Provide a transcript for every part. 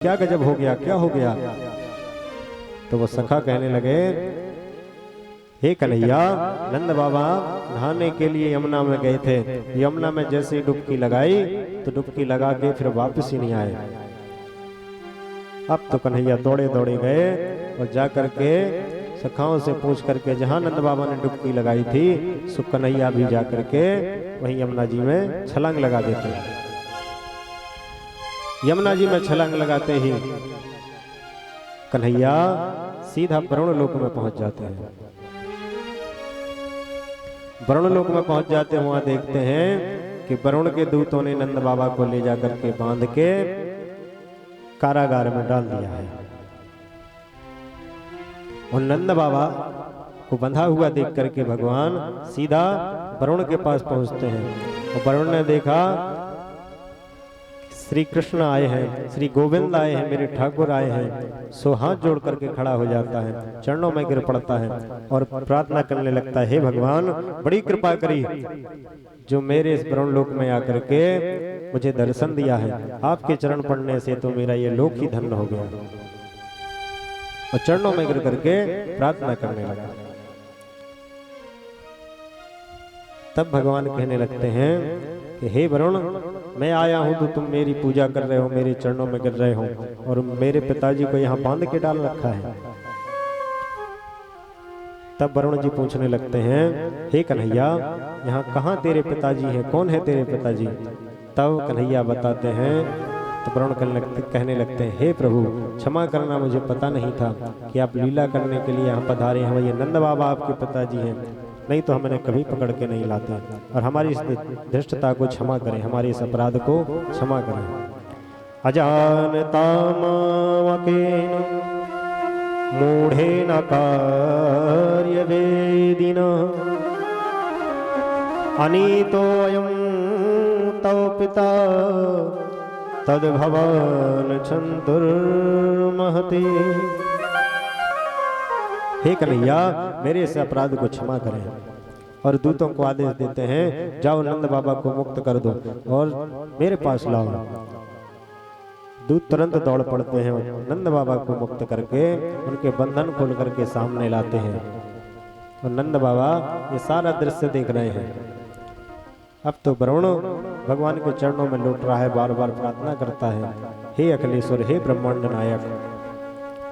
क्या गजब हो गया, क्या हो गया। तो वो सखा कहने लगे, हे कन्हैया, नंद बाबा नहाने के लिए यमुना में गए थे। यमुना में जैसे ही डुबकी लगाई तो डुबकी लगा के फिर वापस ही नहीं आए। अब तो कन्हैया दौड़े दौड़े गए और जा करके सखाओं से पूछ करके जहां नंद बाबा ने डुबकी लगाई थी सो कन्हैया भी जा करके वहीं यमुना जी में छलांग लगा देते हैं। यमुना जी में छलांग लगाते ही कन्हैया सीधा वरुण लोक में पहुंच जाते हैं। वरुण लोक में पहुंच जाते हैं, वहां देखते हैं कि वरुण के दूतों ने नंद बाबा को ले जाकर के बांध के कारागार में डाल दिया है। और नंद बाबा को बंधा हुआ देख करके भगवान सीधा वरुण के पास पहुंचते हैं। और वरुण ने देखा श्री कृष्ण आए हैं, श्री गोविंद आए हैं, मेरे ठाकुर आए हैं, सो हाथ जोड़ करके खड़ा हो जाता है, चरणों में गिर पड़ता है और प्रार्थना करने लगता है, हे भगवान बड़ी कृपा करी जो मेरे इस वरुण लोक में आकर के मुझे दर्शन दिया है। आपके चरण पड़ने से तो मेरा ये लोक ही धन्य हो गया। और चरणों में गिर करके प्रार्थना करने लगा। तब भगवान कहने लगते हैं कि हे वरुण, मैं आया हूं तो तुम मेरी पूजा कर रहे हो, मेरे चरणों में गिर रहे हो और मेरे पिताजी को यहाँ बांध के डाल रखा है। तब वरुण जी पूछने लगते हैं, हे कन्हैया, यहाँ कहाँ तेरे पिताजी हैं, कौन है तेरे पिताजी। तब कन्हैया बताते हैं। तो वरुण कहने लगते हैं, हे प्रभु क्षमा करना, मुझे पता नहीं था कि आप लीला करने के लिए यहाँ पधारे हैं। ये नंद बाबा आपके पिताजी हैं, नहीं तो हमें कभी पकड़ के नहीं लाते। और हमारी इस धृष्टता को क्षमा करें, हमारे इस अपराध को क्षमा करें। अजानता मामकेन मूढ़ेन कार्य वेदिना अनीतोऽयं तव पिता तद्भवान् क्षन्तुर्महते। हे कन्हैया, मेरे इस अपराध को क्षमा करें। और दूतों को आदेश देते हैं, जाओ नंद बाबा को मुक्त कर दो और मेरे पास लाओ। दूत तुरंत दौड़ पड़ते हैं और नंद बाबा को मुक्त करके उनके बंधन खोल करके सामने लाते हैं। और नंद बाबा ये सारा दृश्य देख रहे हैं। अब तो वरुण भगवान के चरणों में लौट रहा है, बार बार प्रार्थना करता है, हे अखिलेश्वर, हे ब्रह्मांड नायक,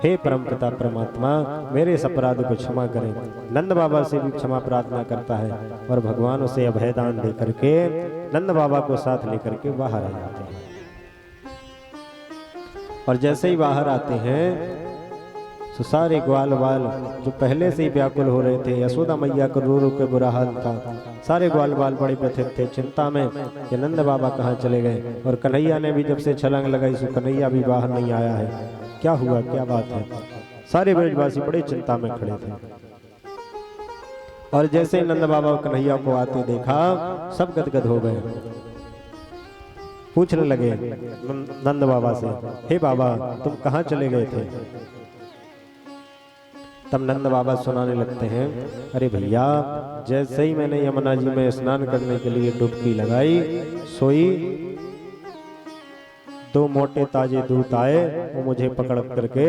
हे परमपिता परमात्मा, मेरे इस अपराध को क्षमा करें। नंद बाबा से भी क्षमा प्रार्थना करता है और भगवान उसे अभयदान दे करके नंद बाबा को साथ लेकर के बाहर आ जाते हैं। और जैसे ही बाहर आते हैं तो सारे ग्वाल बाल जो पहले से ही व्याकुल हो रहे थे, यशोदा मैया को रो रो के बुरा हाल था, सारे ग्वाल बाल बड़े व्यथित थे, चिंता में कि नंद बाबा कहाँ चले गए। और कन्हैया ने भी जब से छलांग लगाई सो कन्हैया भी बाहर नहीं आया है, क्या हुआ, क्या बात है। सारे ब्रजवासी बड़ी चिंता में खड़े थे। और जैसे ही नंद बाबा कन्हैया को आते देखा, सब गदगद हो गए। पूछने लगे नंद बाबा से, हे बाबा तुम कहाँ चले गए थे। तब नंद बाबा सुनाने लगते हैं, अरे भैया, जैसे ही मैंने यमुना जी में स्नान करने के लिए डुबकी लगाई, सोई दो मोटे ताजे दूत आए, वो मुझे पकड़ करके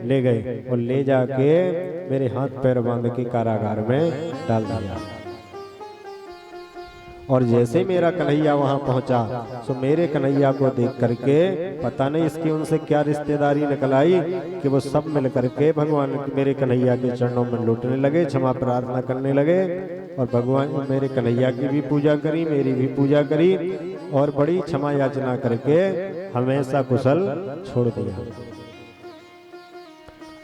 ले गए और ले जाके मेरे हाथ पैर बांध के कारागार में डाल दिया। और जैसे मेरा कन्हैया वहां पहुंचा तो मेरे कन्हैया को देख करके पता नहीं इसकी उनसे क्या रिश्तेदारी निकल आई कि वो सब मिल करके भगवान मेरे कन्हैया के चरणों में लौटने लगे, क्षमा प्रार्थना करने लगे। और भगवान मेरे कन्हैया की भी पूजा करी, मेरी भी पूजा करी और बड़ी क्षमा याचना करके हमेशा कुशल छोड़ दिया।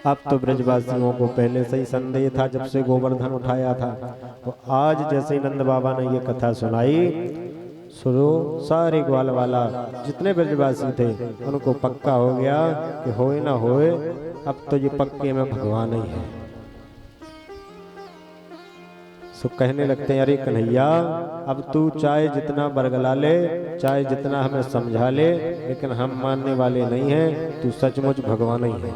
अब तो ब्रजवासियों को पहले से ही संदेह था जब से गोवर्धन उठाया था। तो आज जैसे ही नंद बाबा ने ये कथा सुनाई, सुनो सारे ग्वाल वाला जितने ब्रजवासी थे उनको पक्का हो गया कि होए ना होए, अब तो ये पक्के में भगवान ही है। सो कहने लगते हैं, अरे कन्हैया, अब तू चाहे जितना बरगला ले, चाहे जितना हमें समझा ले, लेकिन हम मानने वाले नहीं हैं, तू सचमुच भगवान ही है।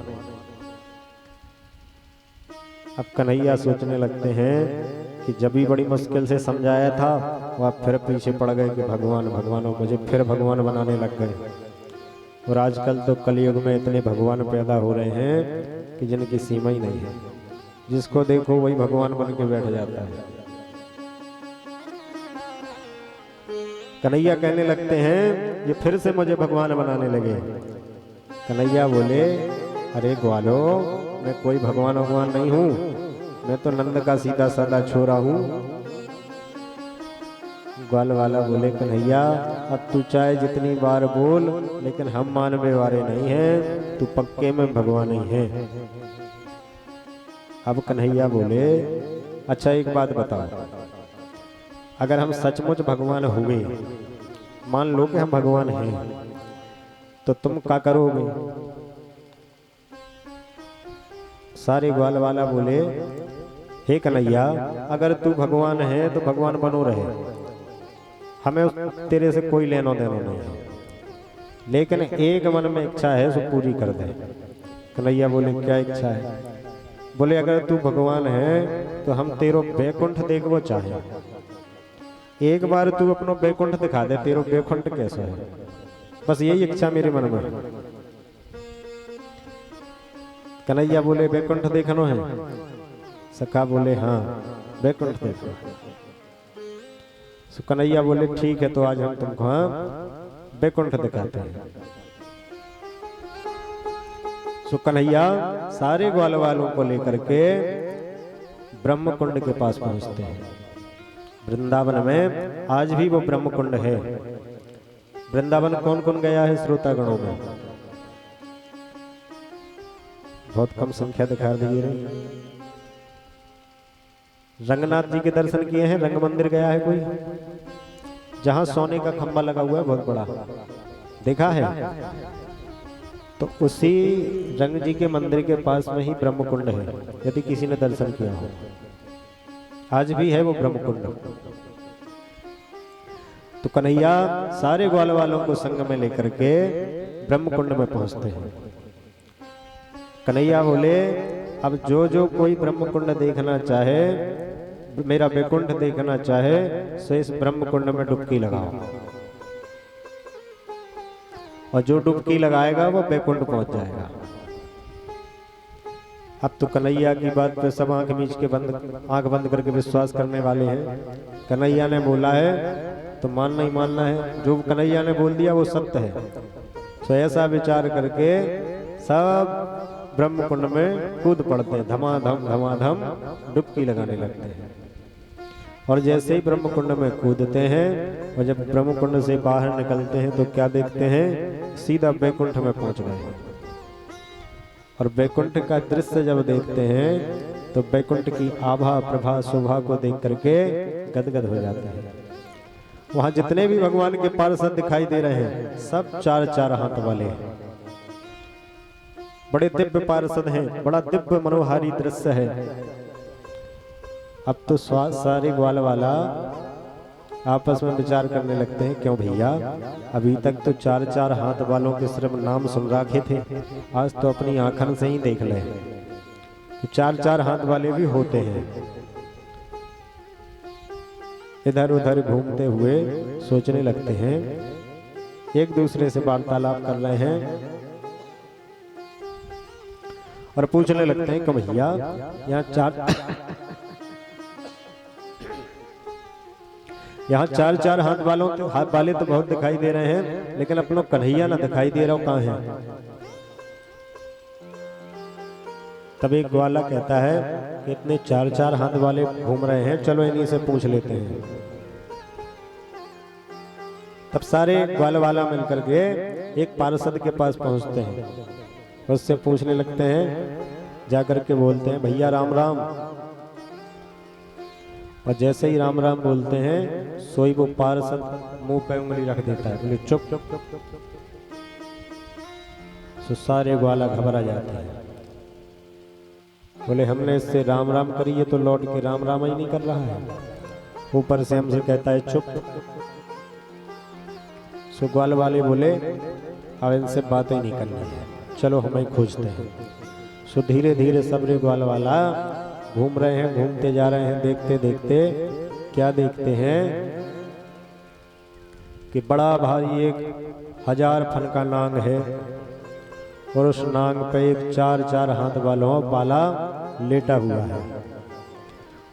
अब कन्हैया सोचने लगते हैं कि जब भी बड़ी मुश्किल से समझाया था, वह फिर पीछे पड़ गए कि भगवान भगवान, मुझे फिर भगवान बनाने लग गए। और आजकल तो कलयुग में इतने भगवान पैदा हो रहे हैं कि जिनकी सीमा ही नहीं है, जिसको देखो वही भगवान बन के बैठ जाता है। कन्हैया कहने लगते हैं ये फिर से मुझे भगवान बनाने लगे। कन्हैया बोले अरे ग्वालो, मैं कोई भगवान नहीं हूँ, मैं तो नंद का सीधा साधा छोरा हूँ। ग्वाल वाला बोले कन्हैया अब तू चाहे जितनी बार बोल, लेकिन हम मानने वाले नहीं हैं, तू पक्के में भगवान ही है। अब कन्हैया बोले अच्छा एक बात बताओ, अगर हम सचमुच भगवान हुए, मान लो कि हम भगवान हैं, तो तुम क्या करोगे? सारे ग्वाल वाला बोले हे कन्हैया, अगर तू भगवान है तो भगवान बनो रहे, हमें तेरे से कोई लेना देना नहीं है, लेकिन एक मन में इच्छा है सो पूरी कर दे। कन्हैया बोले क्या इच्छा है? बोले अगर तू भगवान है तो हम तेरो बैकुंठ देखो चाहे, एक बार तू अपनो बैकुंठ दिखा दे, तेरो बैकुंठ कैसा है, बस यही इच्छा मेरे मन में। कन्हैया बोले बैकुंठ देखनो है? सखा बोले हाँ बैकुंठ देखो। सो कन्हैया बोले ठीक है, तो आज हम तुमको बैकुंठ दिखाते हैं। सो कन्हैया सारे ग्वाल वालों को लेकर के ब्रह्म कुंड के पास पहुंचते हैं। वृंदावन में आज भी वो ब्रह्म कुंड है। वृंदावन कौन कौन गया है श्रोतागणों में? बहुत कम संख्या दिखा दी रही। रंगनाथ जी के दर्शन किए हैं? रंग मंदिर गया है कोई? जहां सोने का खंबा लगा हुआ है बहुत बड़ा, देखा है? तो उसी रंग जी के मंदिर के पास में ही ब्रह्म कुंड है, यदि किसी ने दर्शन किया हो। आज भी है वो ब्रह्म कुंड। तो कन्हैया सारे ग्वाल वालों को संग में लेकर के ब्रह्म कुंड में पहुंचते हैं। कन्हैया बोले अब जो जो कोई ब्रह्म कुंड देखना चाहे, मेरा बैकुंठ देखना चाहे, सो इस ब्रह्म कुंड में डुबकी लगाओ, और जो डुबकी लगाएगा वो बैकुंठ पहुंच जाएगा। अब तो कन्हैया की बात पे सब आंख मीच के आंख बंद करके विश्वास करने वाले हैं। कन्हैया ने बोला है तो मानना ही मानना है, जो कन्हैया ने बोल दिया वो सत्य है। तो ऐसा विचार करके सब ब्रह्म कुंड में कूद पड़ते हैं, धमाधम डुबकी लगाने लगते हैं। और जैसे ही ब्रह्म कुंड में कूदते हैं और जब ब्रह्म कुंड से बाहर निकलते हैं तो क्या देखते हैं? सीधा बैकुंठ में पहुंच गए। और बैकुंठ का दृश्य जब देखते हैं तो बैकुंठ की आभा प्रभा शोभा को देख करके गदगद हो जाते हैं। वहां जितने भी भगवान के पार्षद दिखाई दे रहे हैं सब चार चार हाथ वाले हैं, बड़े दिव्य पार्षद हैं, बड़ा दिव्य मनोहारी दृश्य है। अब तो सारे ग्वाल वाला आपस में विचार करने लगते हैं, क्यों भैया अभी तक तो चार चार हाथ वालों के सिर्फ नाम सुन रखे थे, आज तो अपनी आंखन से ही देख ले तो चार चार हाथ वाले भी होते हैं। इधर उधर घूमते हुए सोचने लगते हैं, एक दूसरे से वार्तालाप कर रहे हैं और पूछने लगते हैं कि भैया यहाँ चार चार हाथ वाले तो बहुत दिखाई दे रहे हैं, लेकिन अपना कन्हैया ना दिखाई दे रहा, कहाँ है? तब एक ग्वाला कहता है कि इतने चार चार हाथ वाले घूम रहे हैं, चलो इन्हीं से पूछ लेते हैं। तब सारे ग्वाल वाला मिलकर के एक पार्षद के पास पहुंचते हैं, उससे पूछने लगते हैं, जाकर के बोलते हैं भैया राम राम। और जैसे ही राम राम बोलते हैं सोई वो पार्षद मुंह पे उंगली रख देता है, बोले चुप। तो सारे ग्वाला घबरा जाते हैं, बोले हमने इससे राम राम करी, ये तो लौट के राम राम ही नहीं कर रहा है, ऊपर से हमसे कहता है चुप। सो ग्वाल वाले बोले अब इनसे बातें नहीं करनी है, चलो हमें खोजते हैं। सो धीरे धीरे सबरे ग्वाल वाला घूम रहे हैं, घूमते जा रहे हैं, देखते देखते क्या देखते हैं कि बड़ा भारी एक 1000 फन का नांग है और उस नांग पे एक 4-4 हाथ वालों बाला लेटा हुआ है।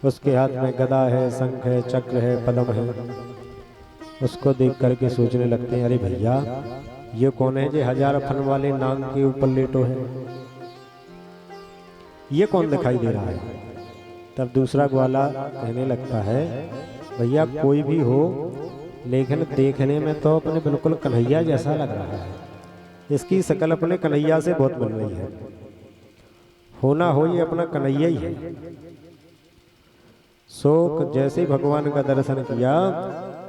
उसके हाथ में गदा है, शंख है, चक्र है, पद्म है। उसको देख करके सोचने लगते हैं, अरे भैया ये कौन है जो 1000 फन वाले नांग के ऊपर लेटो है, ये कौन दिखाई दे रहा है। तब दूसरा ग्वाला कहने लगता है, भैया कोई भी हो लेकिन देखने में तो अपने बिल्कुल कन्हैया जैसा लग रहा है। इसकी शकल अपने कन्हैया से बहुत मिल रही है, होना हो ये अपना कन्हैया ही है। सो जैसे ही भगवान का दर्शन किया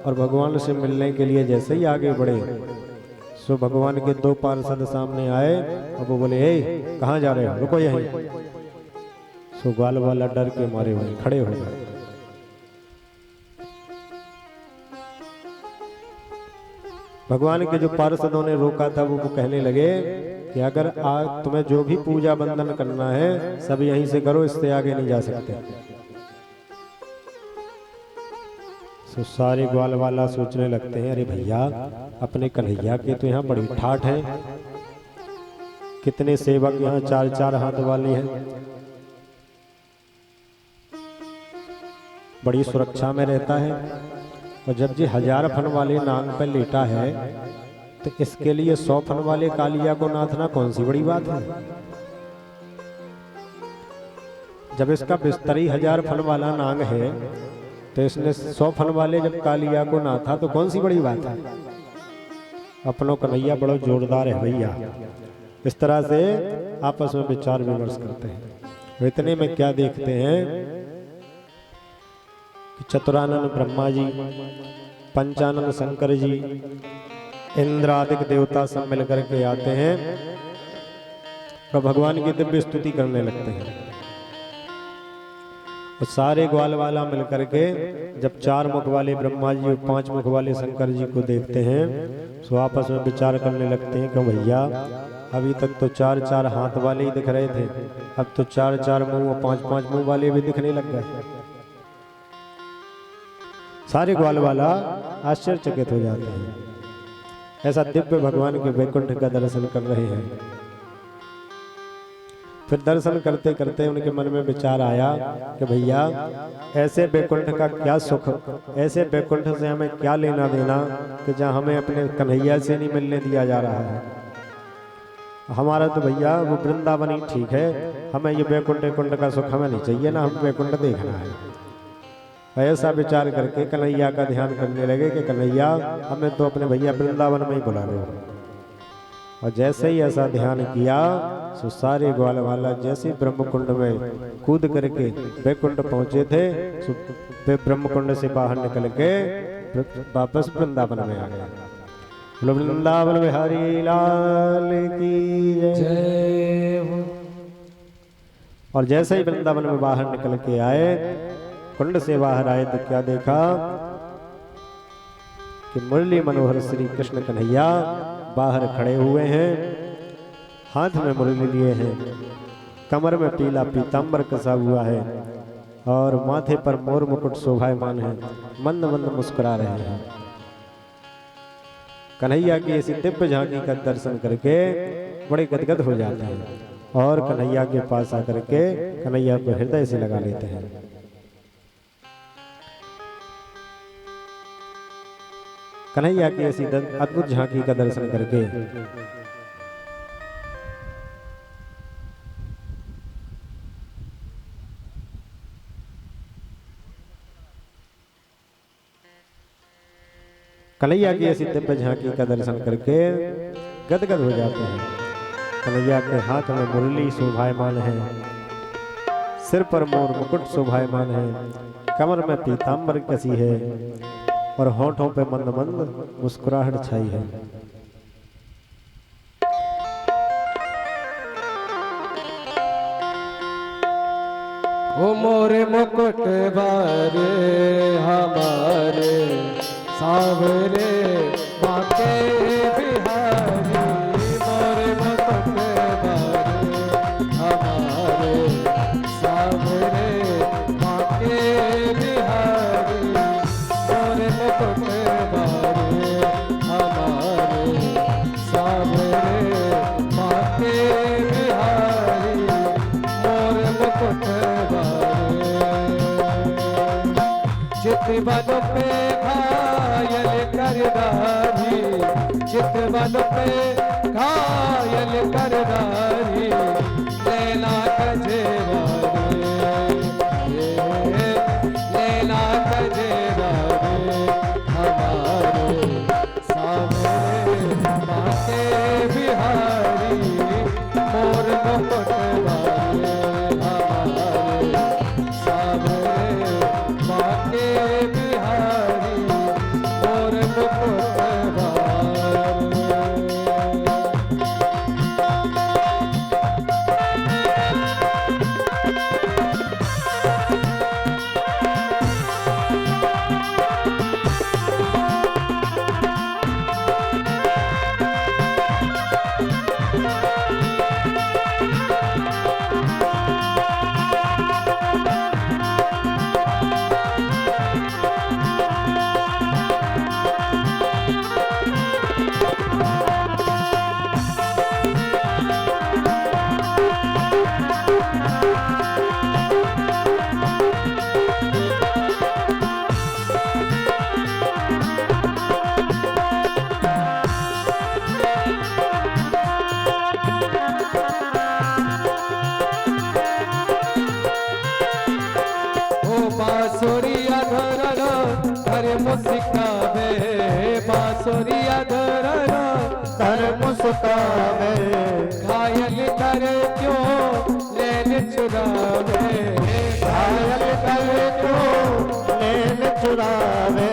और भगवान से मिलने के लिए जैसे ही आगे बढ़े, सो भगवान के 2 पार्षद सामने आए और वो बोले, ए कहाँ जा रहे हो, रुको यहीं। सो ग्वाल वाला डर के मारे वहीं खड़े हो गए। भगवान के जो पार्षदों ने रोका था वो कहने लगे कि अगर आज तुम्हें जो भी पूजा बंदन करना है सब यहीं से करो, इससे आगे नहीं जा सकते। तो सारे ग्वाल वाला सोचने लगते हैं, अरे भैया अपने कन्हैया के तो यहाँ बड़ी ठाठ है, कितने सेवक यहाँ 4-4 हाथ वाले हैं, बड़ी सुरक्षा में रहता है। और जब जी 1000 फन वाले नांग पर लेटा है तो इसके लिए 100 फन वाले कालिया को नाथना कौन सी बड़ी बात है। जब इसका बिस्तर ही 1000 फन वाला नांग है तो इसने 100 फन वाले जब कालिया को नाथा तो कौन सी बड़ी बात है। अपनों कन्हैया बड़ा जोरदार है भैया। इस तरह से आपस में विचार विमर्श करते हैं। इतने में क्या देखते हैं, चतुरानन ब्रह्मा जी, पंचानन शंकर जी, इंद्रादिक देवता सब मिलकर के आते हैं और भगवान की दिव्य स्तुति करने लगते हैं। और सारे ग्वाल वाला मिलकर के जब 4 मुख वाले ब्रह्मा जी और 5 मुख वाले शंकर जी को देखते हैं तो आपस में विचार करने लगते हैं कि भैया अभी तक तो 4-4 हाथ वाले ही दिख रहे थे, अब तो 4-4 मुंह और 5-5 मुंह वाले भी दिखने लग गए। सारे ग्वाल वाला आश्चर्यचकित हो जाते हैं। ऐसा दिव्य भगवान के वैकुंठ का दर्शन कर रहे हैं। फिर दर्शन करते करते उनके मन में विचार आया कि भैया ऐसे वैकुंठ का क्या सुख, ऐसे वैकुंठ से हमें क्या लेना देना कि जहाँ हमें अपने कन्हैया से नहीं मिलने दिया जा रहा है। हमारा तो भैया वो वृंदावन ही ठीक है, हमें ये वैकुंठ का सुख हमें नहीं चाहिए ना, हम वैकुंठ देखना है। ऐसा विचार करके कन्हैया का ध्यान करने लगे कि कन्हैया हमें तो अपने भैया वृंदावन में ही बुला लो। और जैसे ही ऐसा ध्यान किया तो सारे ग्वाल वाला जैसे ब्रह्मकुंड में कूद करके वैकुंठ पहुंचे थे, वे ब्रह्मकुंड से बाहर निकल के वापस वृंदावन में आ गए। वृंदावन बिहारी लाल की जय। और जैसे ही वृंदावन में बाहर निकल के आए, कुंड से बाहर आए तो क्या देखा कि मुरली मनोहर श्री कृष्ण कन्हैया बाहर खड़े हुए हैं, हाथ में मुरली लिए हैं, कमर में पीला पीतांबर कसा हुआ है और माथे पर मोर मुकुट शोभायमान है, मंद मंद मुस्कुरा रहे हैं। कन्हैया की ऐसी दिव्य झांकी का दर्शन करके बड़े गदगद हो जाते हैं और कन्हैया के पास आकर के कन्हैया को हृदय से लगा लेते हैं। कन्हैया की ऐसी अद्भुत झांकी का दर्शन करके कन्हैया की ऐसी दिव्य झांकी का दर्शन करके गदगद हो जाते हैं। कन्हैया के हाथ में मुरली शोभायमान है, सिर पर मोर मुकुट शोभायमान है, कमर में पीतांबर कसी है और होठों पे मंद मंद मुस्कुराहट छाई है। ओ मोरे मुकुट बारे हमारे सावरे बाके बिहारी, मोरे मुकुट बारे हमारे सावरे बाके बिहारी, मोरे मुकुट बारे हमारे बिहारी मोर मुकुट बारे चित बल पे घायल करदारी चित बल पे घायल करदारी लैला कजेवारे लैला कजेवारे हमारे सावरे बाके बिहारी मोर मुकुट बारे हमारे सावरे बाके बिहारी मोर मुकुट बारे बांसुरिया धरना कर मुस्कावे बांसुरिया धरना कर मुस्कावे घायल कर क्यों लेन चुरावे घायल कर क्यों लेन चुरावे